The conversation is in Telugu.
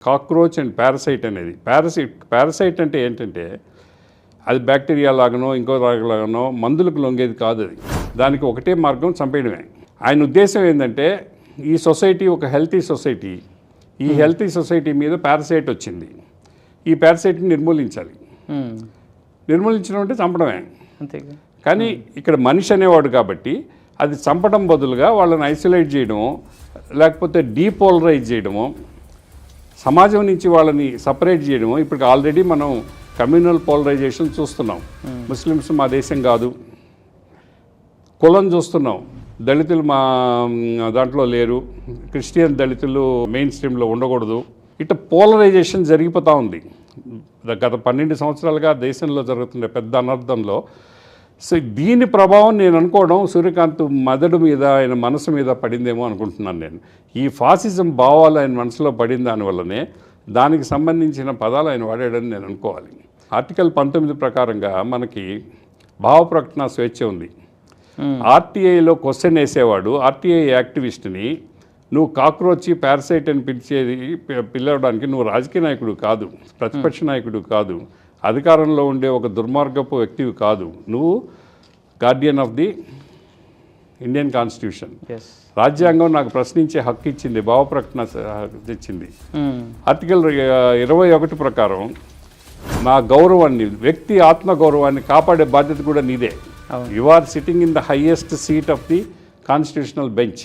కాక్రోచ్ అండ్ పారసైట్ అనేది పారసైట్ అంటే ఏంటంటే అది బ్యాక్టీరియా లాగానో ఇంకో లాగానో మందులకు లొంగేది కాదు. అది దానికి ఒకటే మార్గం, చంపేయడమే. ఆయన ఉద్దేశం ఏంటంటే ఈ సొసైటీ ఒక హెల్తీ సొసైటీ, ఈ హెల్తీ సొసైటీ మీద పారసైట్ వచ్చింది, ఈ పారసైట్ని నిర్మూలించాలి. నిర్మూలించడం అంటే చంపడమే. కానీ ఇక్కడ మనిషి అనేవాడు కాబట్టి అది చంపడం బదులుగా వాళ్ళని ఐసోలేట్ చేయడము, లేకపోతే డీపోలరైజ్ చేయడము, సమాజం నుంచి వాళ్ళని సపరేట్ చేయడము. ఇప్పుడు ఆల్రెడీ మనం కమ్యూనల్ పోలరైజేషన్ చూస్తున్నాం. ముస్లిమ్స్ మా దేశం కాదు, కులం చూస్తున్నాం, దళితులు మా దాంట్లో లేరు, క్రిస్టియన్ దళితులు మెయిన్ స్ట్రీమ్లో ఉండకూడదు. ఇట్లా పోలరైజేషన్ జరిగిపోతూ ఉంది. గత 12 సంవత్సరాలుగా దేశంలో జరుగుతున్న పెద్ద అనర్థంలో. సో దీని ప్రభావం నేను అనుకోవడం సూర్యకాంత్ మెదడు మీద, ఆయన మనసు మీద పడిందేమో అనుకుంటున్నాను నేను. ఈ ఫాసిజం భావాలు ఆయన మనసులో పడిన దానివల్లనే దానికి సంబంధించిన పదాలు ఆయన వాడాడని నేను అనుకోవాలి. ఆర్టికల్ 19 ప్రకారంగా మనకి భావ ప్రకటన స్వేచ్ఛ ఉంది. ఆర్టీఐలో క్వశ్చన్ వేసేవాడు ఆర్టీఐ యాక్టివిస్ట్ని నువ్వు కాక్రోచ్ పారసైట్ అని పిలవడానికి నువ్వు రాజకీయ నాయకుడు కాదు, ప్రతిపక్ష నాయకుడు కాదు, అధికారంలో ఉండే ఒక దుర్మార్గపు వ్యక్తివి కాదు. నువ్వు Guardian of the Indian constitution. రాజ్యాంగం నాకు ప్రశ్నించే హక్కు ఇచ్చింది, భావ ప్రకటన ఇచ్చింది. ఆర్టికల్ 21 ప్రకారం నా గౌరవాన్ని, వ్యక్తి ఆత్మగౌరవాన్ని కాపాడే బాధ్యత కూడా నీదే. You are sitting in the highest seat of the constitutional bench.